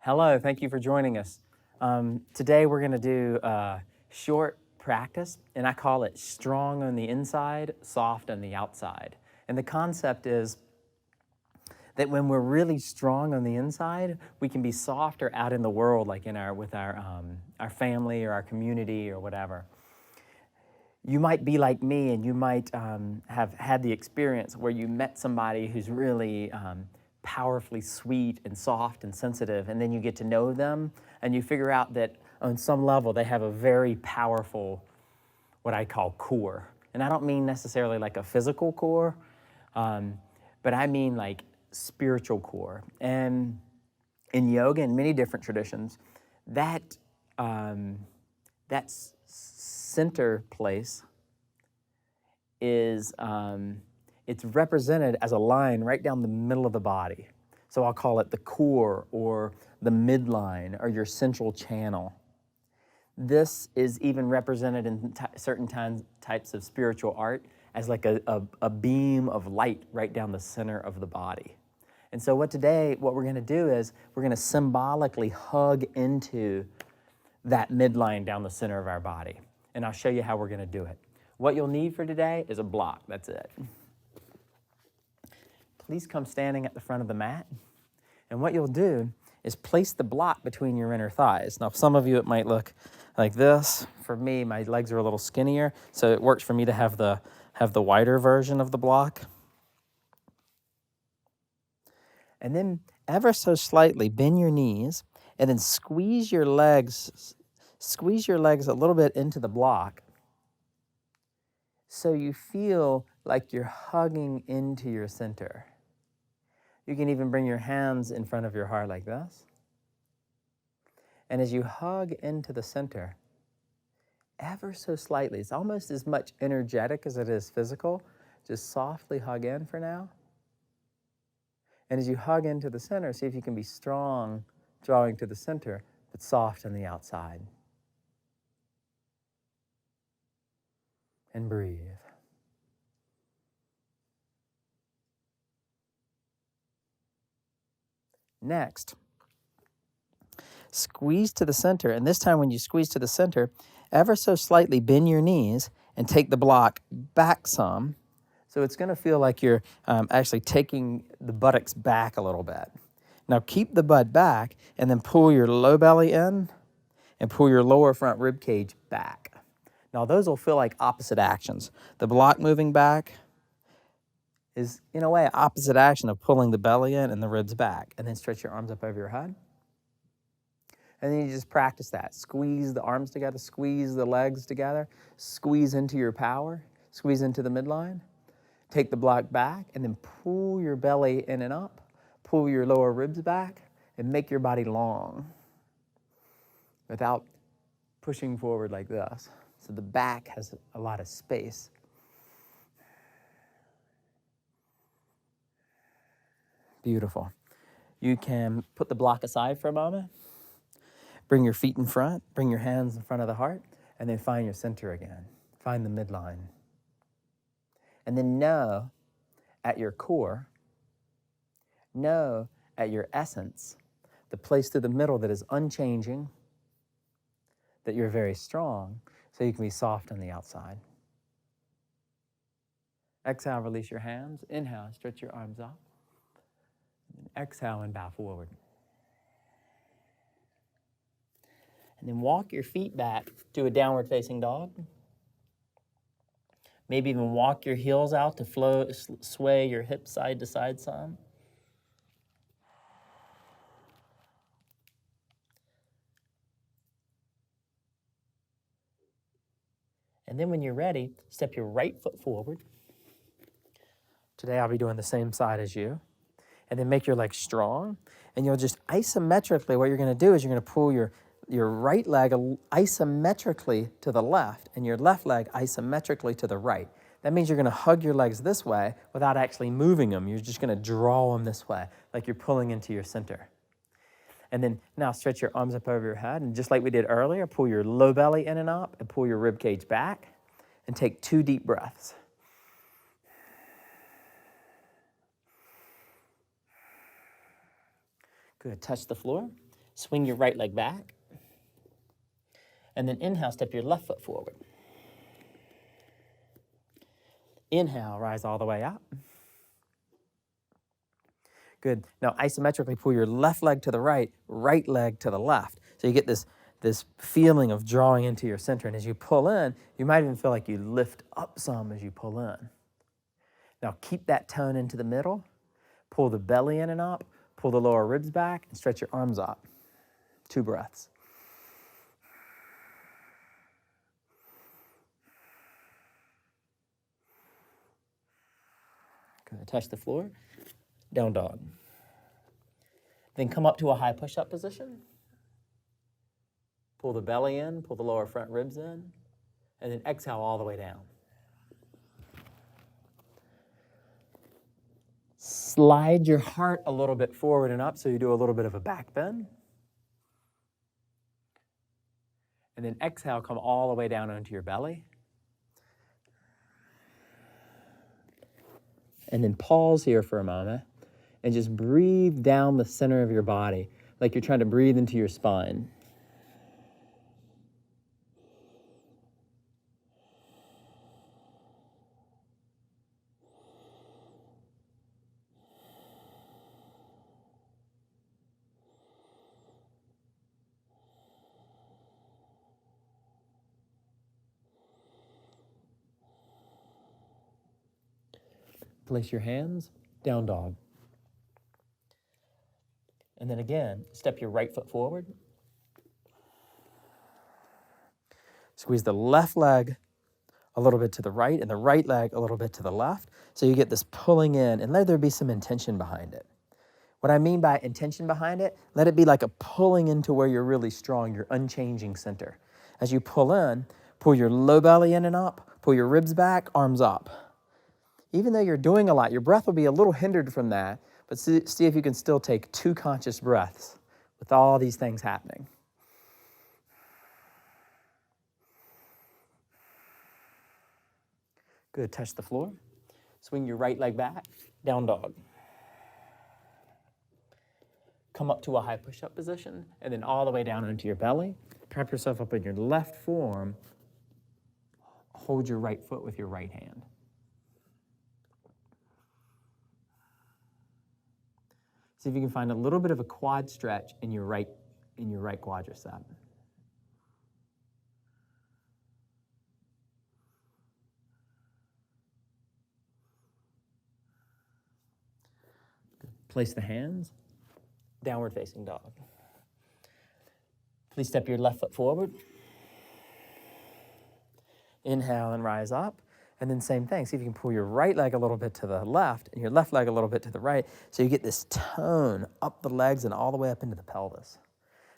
Hello, thank you for joining us. Today we're going to do a short practice, and I call it strong on the inside, soft on the outside. And the concept is that when we're really strong on the inside, we can be softer out in the world, like with our family or our community or whatever. You might be like me, and you might have had the experience where you met somebody who's really powerfully sweet and soft and sensitive, and then you get to know them, and you figure out that on some level they have a very powerful, what I call core. And I don't mean necessarily like a physical core, but I mean like spiritual core. And in yoga and many different traditions, that center place is it's represented as a line right down the middle of the body. So I'll call it the core or the midline or your central channel. This is even represented in certain types of spiritual art as like a beam of light right down the center of the body. And so what we're going to do is we're going to symbolically hug into that midline down the center of our body. And I'll show you how we're going to do it. What you'll need for today is a block. That's it. Please come standing at the front of the mat. And what you'll do is place the block between your inner thighs. Now, for some of you, it might look like this. For me, my legs are a little skinnier, so it works for me to have the wider version of the block. And then ever so slightly bend your knees and then squeeze your legs a little bit into the block so you feel like you're hugging into your center. You can even bring your hands in front of your heart like this. And as you hug into the center, ever so slightly, it's almost as much energetic as it is physical, just softly hug in for now. And as you hug into the center, see if you can be strong, drawing to the center, but soft on the outside. And breathe. Next, squeeze to the center. And this time when you squeeze to the center, ever so slightly bend your knees and take the block back some. So it's going to feel like you're actually taking the buttocks back a little bit. Now keep the butt back and then pull your low belly in and pull your lower front rib cage back. Now those will feel like opposite actions. The block moving back is, in a way, opposite action of pulling the belly in and the ribs back. And then stretch your arms up over your head. And then you just practice that. Squeeze the arms together, squeeze the legs together, squeeze into your power, squeeze into the midline. Take the block back and then pull your belly in and up, pull your lower ribs back, and make your body long without pushing forward like this. So the back has a lot of space. Beautiful. You can put the block aside for a moment. Bring your feet in front, bring your hands in front of the heart, and then find your center again. Find the midline. And then know at your core, know at your essence, the place through the middle that is unchanging, that you're very strong, so you can be soft on the outside. Exhale, release your hands. Inhale, stretch your arms up. And exhale and bow forward. And then walk your feet back to a downward facing dog. Maybe even walk your heels out to sway your hips side to side some. And then when you're ready, step your right foot forward. Today I'll be doing the same side as you. And then make your legs strong. And you'll just isometrically, what you're going to do is you're going to pull your right leg isometrically to the left and your left leg isometrically to the right. That means you're going to hug your legs this way without actually moving them. You're just going to draw them this way, like you're pulling into your center. And then now stretch your arms up over your head. And just like we did earlier, pull your low belly in and up and pull your rib cage back. And take 2 deep breaths. Good. Touch the floor. Swing your right leg back. And then inhale, step your left foot forward. Inhale, rise all the way up. Good. Now isometrically pull your left leg to the right leg to the left. So you get this feeling of drawing into your center. And as you pull in, you might even feel like you lift up some as you pull in. Now keep that tone into the middle. Pull the belly in and up. Pull the lower ribs back and stretch your arms up. 2 breaths. Good. Touch the floor. Down dog. Then come up to a high push-up position. Pull the belly in, pull the lower front ribs in, and then exhale all the way down. Slide your heart a little bit forward and up so you do a little bit of a back bend. And then exhale, come all the way down onto your belly. And then pause here for a moment and just breathe down the center of your body like you're trying to breathe into your spine. Place your hands, down dog. And then again, step your right foot forward. Squeeze the left leg a little bit to the right and the right leg a little bit to the left. So you get this pulling in and let there be some intention behind it. What I mean by intention behind it, let it be like a pulling into where you're really strong, your unchanging center. As you pull in, pull your low belly in and up, pull your ribs back, arms up. Even though you're doing a lot, your breath will be a little hindered from that, but see if you can still take 2 conscious breaths with all these things happening. Good, touch the floor. Swing your right leg back, down dog. Come up to a high push-up position, and then all the way down into your belly. Prop yourself up in your left forearm. Hold your right foot with your right hand. See if you can find a little bit of a quad stretch in your right quadricep. Place the hands, downward facing dog. Please step your left foot forward. Inhale and rise up. And then same thing, see if you can pull your right leg a little bit to the left and your left leg a little bit to the right so you get this tone up the legs and all the way up into the pelvis.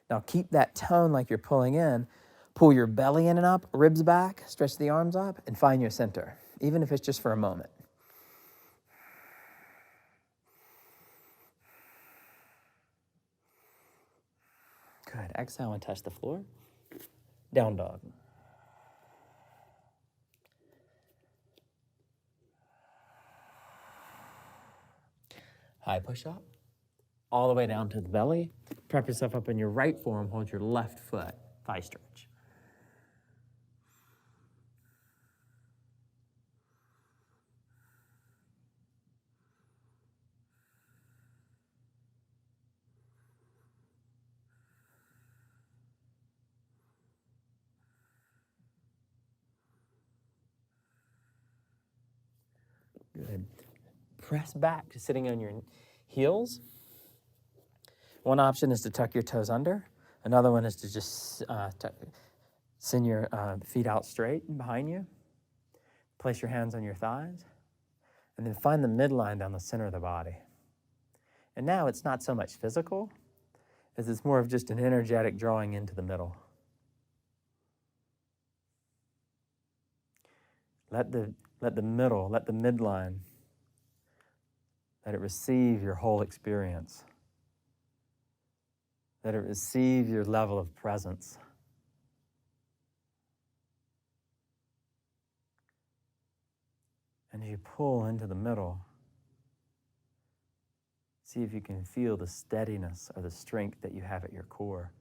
Now keep that tone like you're pulling in. Pull your belly in and up, ribs back, stretch the arms up, and find your center, even if it's just for a moment. Good, exhale and touch the floor. Down dog. High push-up, all the way down to the belly. Prep yourself up in your right forearm, hold your left foot, thigh stretch. Good. Press back to sitting on your heels. One option is to tuck your toes under. Another one is to just send your feet out straight behind you. Place your hands on your thighs. And then find the midline down the center of the body. And now it's not so much physical, as it's more of just an energetic drawing into the middle. Let the midline, let it receive your whole experience. Let it receive your level of presence. And as you pull into the middle, See if you can feel the steadiness or the strength that you have at your core.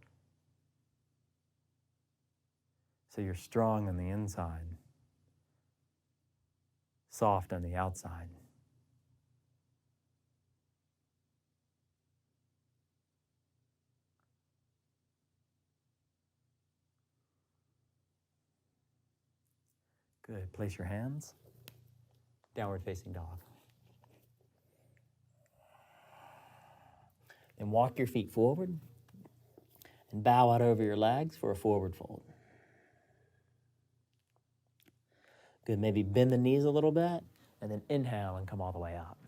So you're strong on the inside, soft on the outside. Good. Place your hands. Downward facing dog. Then walk your feet forward and bow out over your legs for a forward fold. Good. Maybe bend the knees a little bit and then inhale and come all the way up.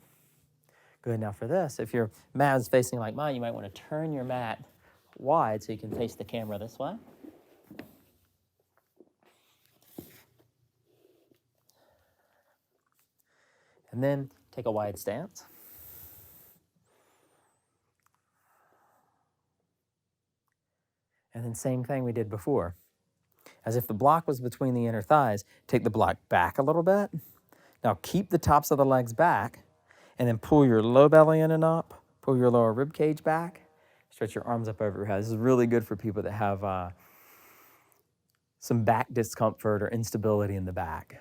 Good. Now for this, if your mat is facing like mine, you might want to turn your mat wide so you can face the camera this way. And then take a wide stance. And then same thing we did before. As if the block was between the inner thighs, take the block back a little bit. Now keep the tops of the legs back and then pull your low belly in and up, pull your lower rib cage back, stretch your arms up over your head. This is really good for people that have some back discomfort or instability in the back.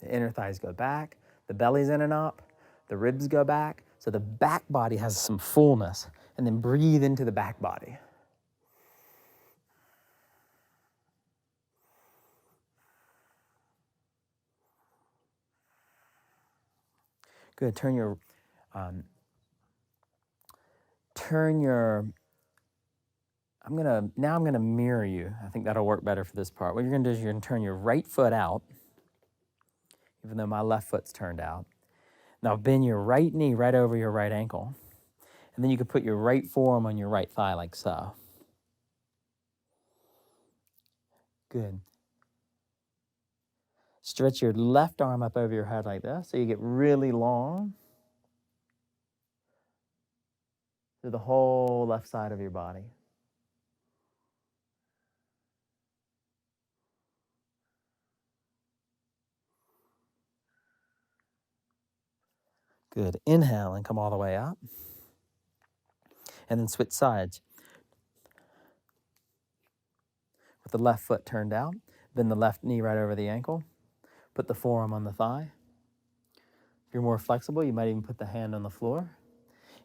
The inner thighs go back, the belly's in and up, the ribs go back, so the back body has some fullness, and then breathe into the back body. Good, I'm gonna mirror you. I think that'll work better for this part. What you're gonna do is you're gonna turn your right foot out, even though my left foot's turned out. Now bend your right knee right over your right ankle. And then you can put your right forearm on your right thigh like so. Good. Stretch your left arm up over your head like this so you get really long through the whole left side of your body. Good. Inhale and come all the way up. And then switch sides. With the left foot turned out, bend the left knee right over the ankle. Put the forearm on the thigh. If you're more flexible, you might even put the hand on the floor.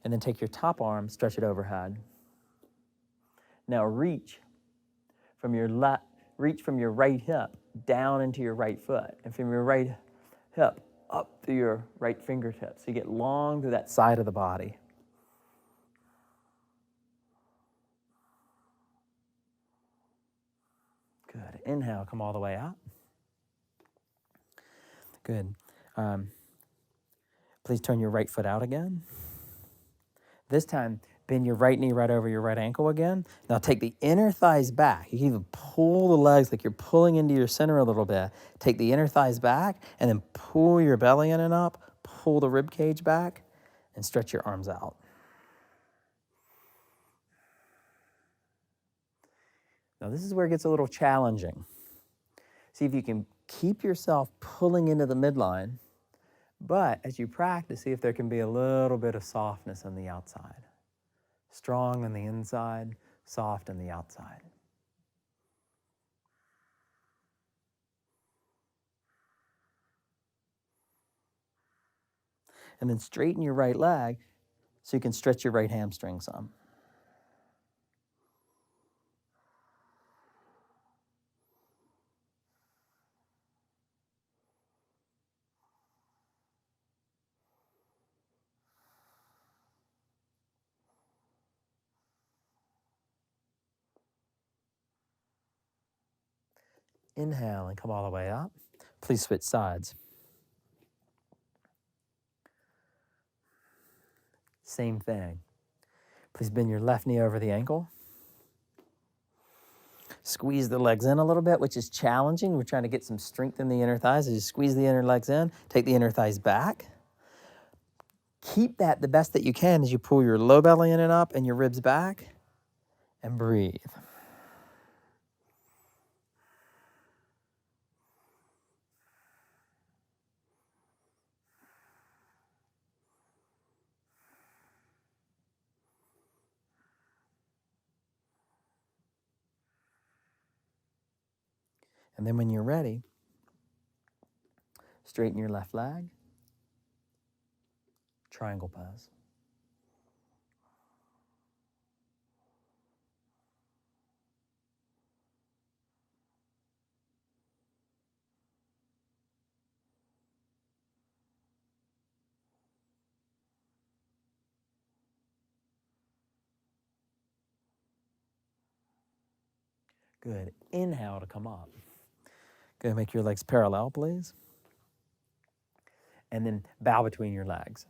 And then take your top arm, stretch it overhead. Now reach from your right hip down into your right foot. And from your right hip up through your right fingertips. So you get long through that side of the body. Good. Inhale, come all the way up. Good. Please turn your right foot out again. This time, bend your right knee right over your right ankle again. Now take the inner thighs back. You can even pull the legs like you're pulling into your center a little bit. Take the inner thighs back and then pull your belly in and up. Pull the rib cage back and stretch your arms out. Now this is where it gets a little challenging. See if you can keep yourself pulling into the midline, but as you practice, see if there can be a little bit of softness on the outside. Strong on the inside, soft on the outside. And then straighten your right leg so you can stretch your right hamstring some. Inhale and come all the way up. Please switch sides. Same thing. Please bend your left knee over the ankle. Squeeze the legs in a little bit, which is challenging. We're trying to get some strength in the inner thighs. As you squeeze the inner legs in, take the inner thighs back. Keep that the best that you can as you pull your low belly in and up and your ribs back, and breathe. And then when you're ready, straighten your left leg, triangle pose. Good. Inhale to come up. Good. Make your legs parallel, please. And then bow between your legs.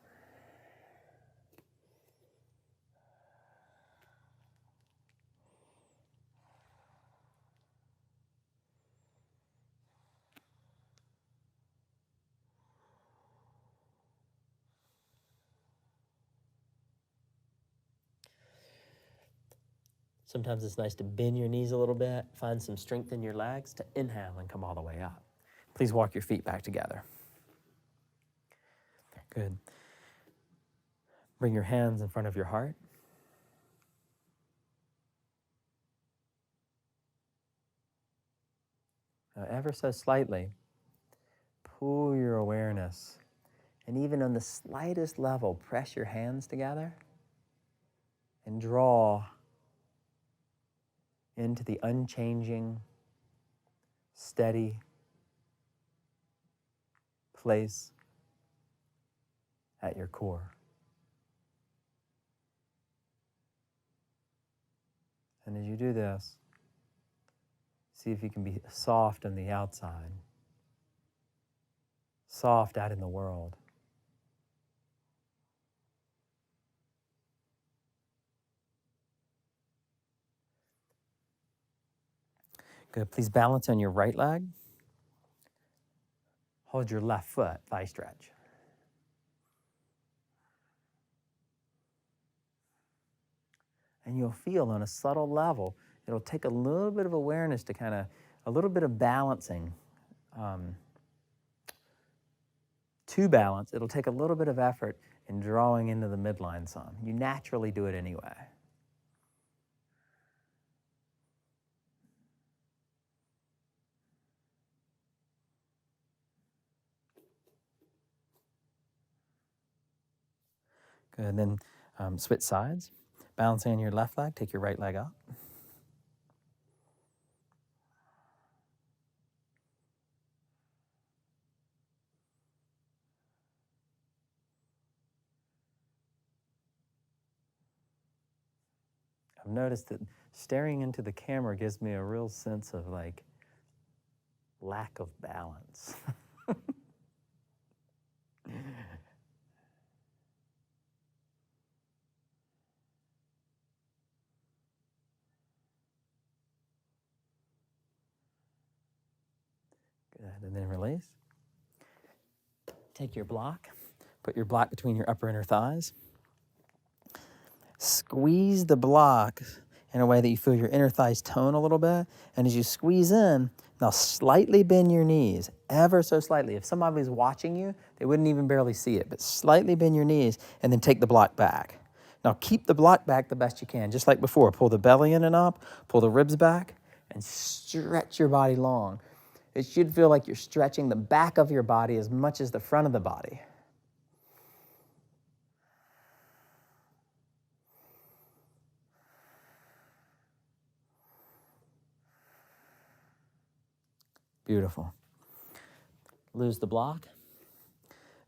Sometimes it's nice to bend your knees a little bit, find some strength in your legs to inhale and come all the way up. Please walk your feet back together. Good. Bring your hands in front of your heart. Now, ever so slightly, pull your awareness, and even on the slightest level, press your hands together and draw into the unchanging, steady place at your core. And as you do this, see if you can be soft on the outside, soft out in the world. Good. Please balance on your right leg. Hold your left foot, thigh stretch. And you'll feel on a subtle level, it'll take a little bit of awareness to a little bit of balancing. To balance, it'll take a little bit of effort in drawing into the midline some. You naturally do it anyway. Good, and then switch sides. Balancing on your left leg, take your right leg up. I've noticed that staring into the camera gives me a real sense of lack of balance. Good, and then release. Take your block, put your block between your upper inner thighs. Squeeze the block in a way that you feel your inner thighs tone a little bit. And as you squeeze in, now slightly bend your knees, ever so slightly. If somebody's watching you, they wouldn't even barely see it, but slightly bend your knees and then take the block back. Now keep the block back the best you can, just like before. Pull the belly in and up, pull the ribs back, and stretch your body long. It should feel like you're stretching the back of your body as much as the front of the body. Beautiful. Lose the block.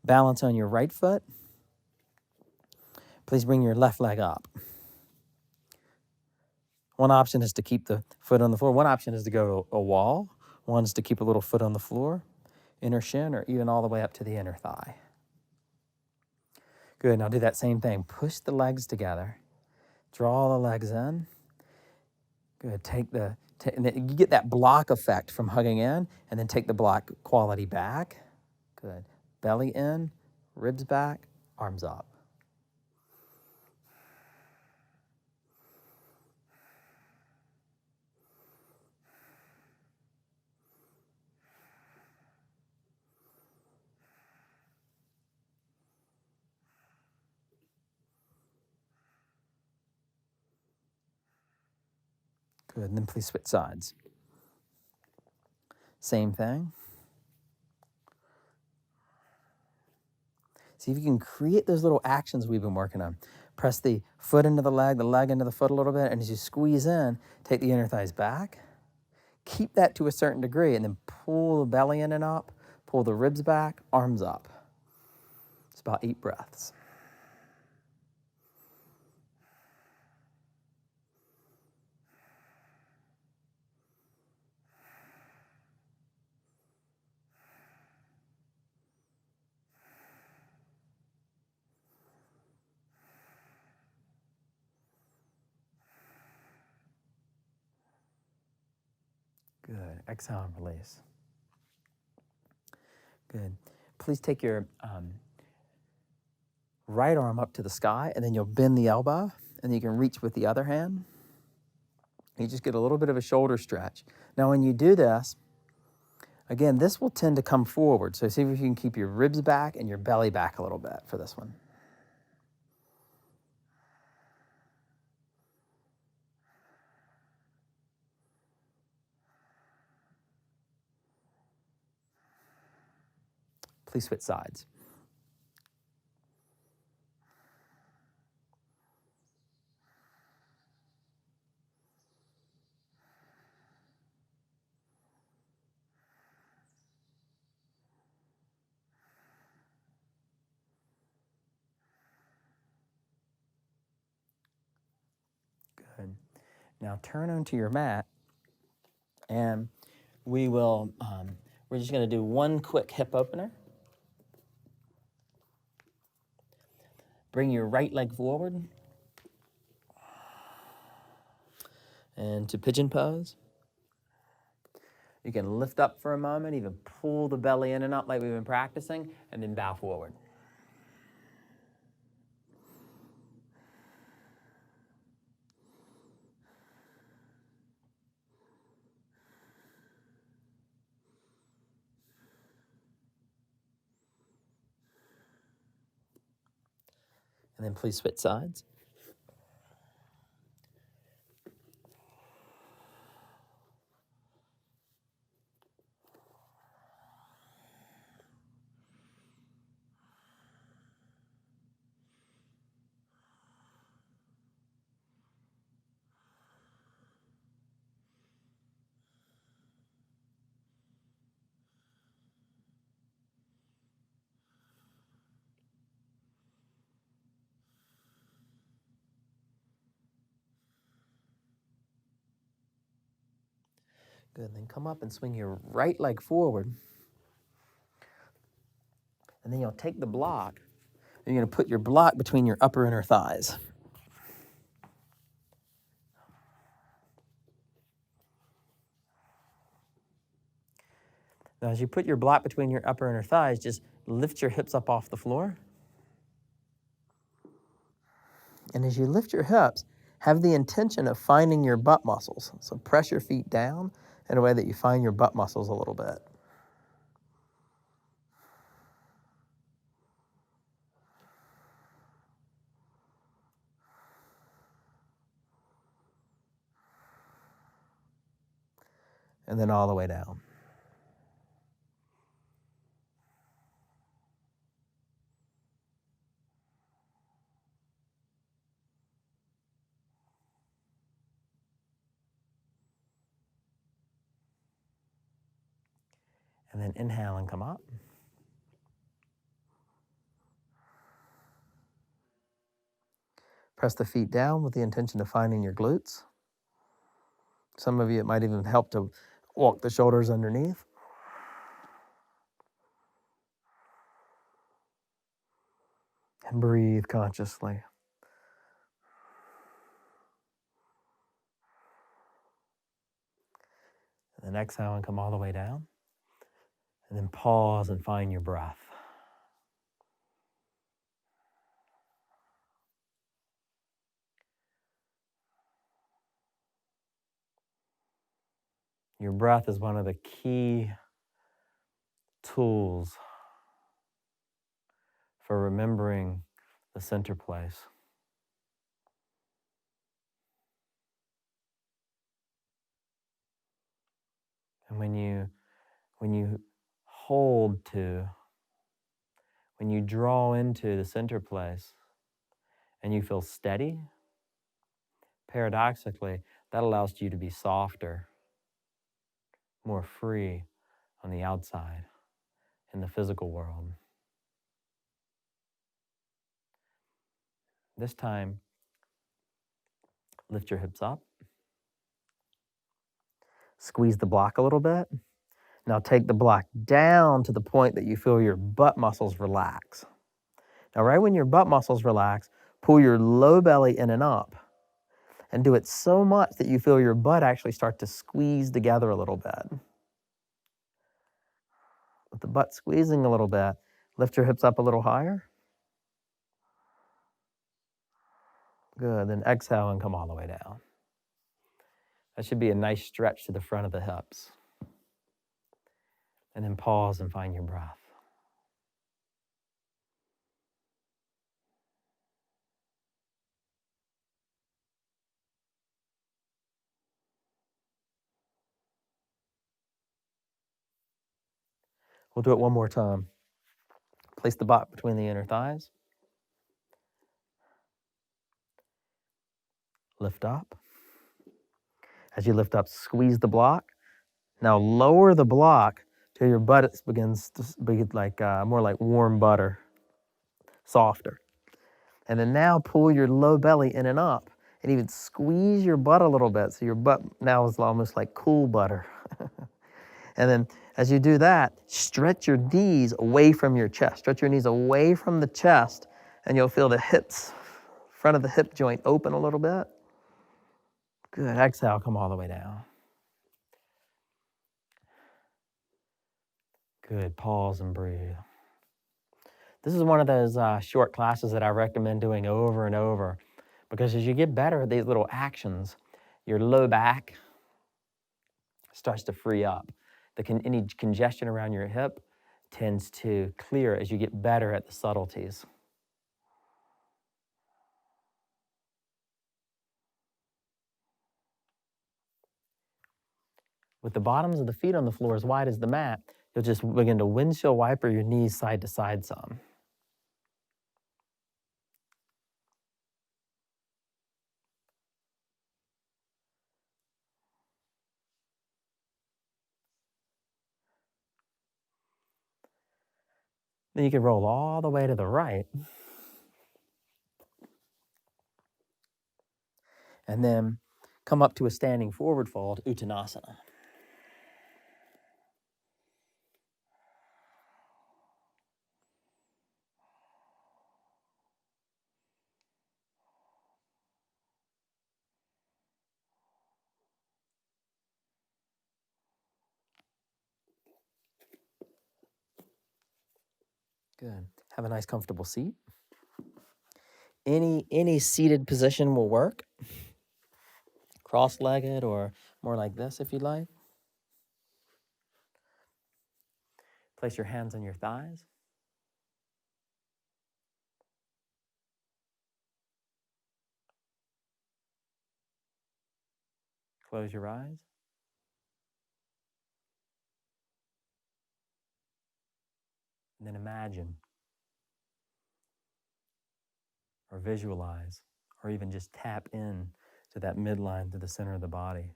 Balance on your right foot. Please bring your left leg up. One option is to keep the foot on the floor. One option is to go to a wall. One is to keep a little foot on the floor, inner shin, or even all the way up to the inner thigh. Good, now do that same thing. Push the legs together. Draw the legs in. Good, and then you get that block effect from hugging in, and then take the block quality back. Good, belly in, ribs back, arms up. Good, and then please switch sides. Same thing. See if you can create those little actions we've been working on. Press the foot into the leg into the foot a little bit, and as you squeeze in, take the inner thighs back. Keep that to a certain degree, and then pull the belly in and up, pull the ribs back, arms up. It's about 8 breaths. Good. Exhale and release. Good. Please take your right arm up to the sky, and then you'll bend the elbow, and you can reach with the other hand. You just get a little bit of a shoulder stretch. Now, when you do this, again, this will tend to come forward. So see if you can keep your ribs back and your belly back a little bit for this one. Please switch sides. Good. Now turn onto your mat, and we're just going to do one quick hip opener. Bring your right leg forward and to pigeon pose. You can lift up for a moment, even pull the belly in and up like we've been practicing, and then bow forward. And then please switch sides. Good, then come up and swing your right leg forward. And then you'll take the block, and you're gonna put your block between your upper inner thighs. Now, as you put your block between your upper inner thighs, just lift your hips up off the floor. And as you lift your hips, have the intention of finding your butt muscles. So press your feet down in a way that you find your butt muscles a little bit. And then all the way down. And then inhale and come up. Press the feet down with the intention of finding your glutes. Some of you, it might even help to walk the shoulders underneath. And breathe consciously. And then exhale and come all the way down. And then pause and find your breath. Your breath is one of the key tools for remembering the center place. And when you when you hold to, when you draw into the center place and you feel steady, paradoxically, that allows you to be softer, more free on the outside in the physical world. This time, lift your hips up, squeeze the block a little bit. Now take the block down to the point that you feel your butt muscles relax. Now, right when your butt muscles relax, pull your low belly in and up, and do it so much that you feel your butt actually start to squeeze together a little bit. With the butt squeezing a little bit, lift your hips up a little higher. Good, then exhale and come all the way down. That should be a nice stretch to the front of the hips. And then pause and find your breath. We'll do it one more time. Place the butt between the inner thighs. Lift up. As you lift up, squeeze the block. Now lower the block till your butt begins to be like more like warm butter, softer. And then now pull your low belly in and up, and even squeeze your butt a little bit so your butt now is almost like cool butter. And then as you do that, stretch your knees away from your chest. Stretch your knees away from the chest, and you'll feel the hips, front of the hip joint open a little bit. Good. Exhale, come all the way down. Good. Pause and breathe. This is one of those short classes that I recommend doing over and over, because as you get better at these little actions, your low back starts to free up. Any congestion around your hip tends to clear as you get better at the subtleties. With the bottoms of the feet on the floor as wide as the mat, you'll just begin to windshield wiper your knees side to side some. Then you can roll all the way to the right. And then come up to a standing forward fold, Uttanasana. Good. Have a nice comfortable seat. Any seated position will work. Cross-legged or more like this if you'd like. Place your hands on your thighs. Close your eyes. And then imagine or visualize or even just tap in to that midline to the center of the body.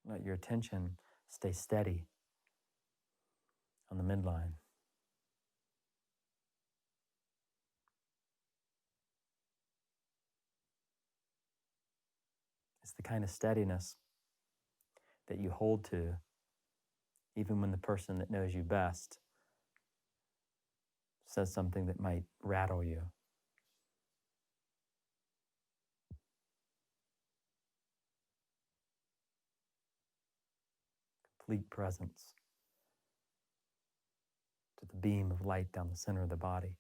Let your attention stay steady on the midline. It's the kind of steadiness that you hold to even when the person that knows you best says something that might rattle you. Complete presence to the beam of light down the center of the body.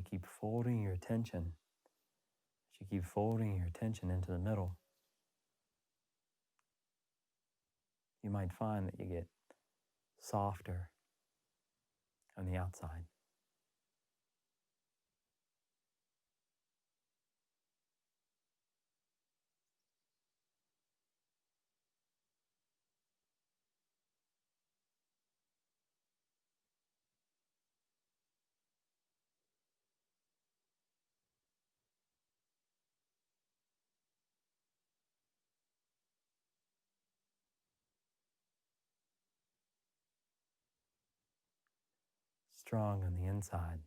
you keep folding your attention, as you keep folding your attention into the middle, you might find that you get softer on the outside. Strong on the inside,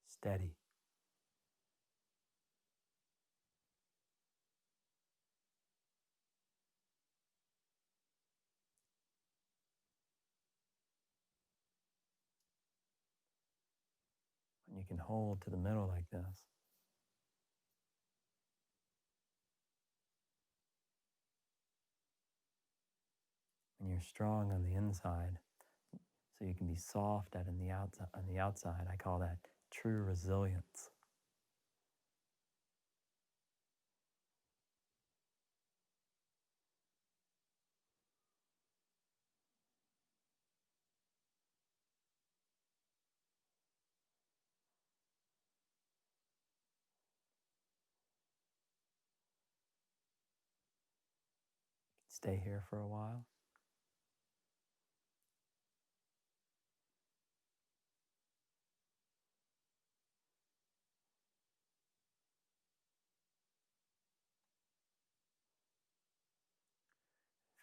steady. When you can hold to the middle like this, when you're strong on the inside, so you can be soft on the outside, I call that true resilience. Stay here for a while.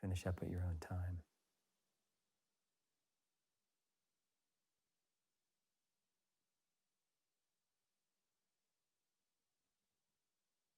Finish up at your own time.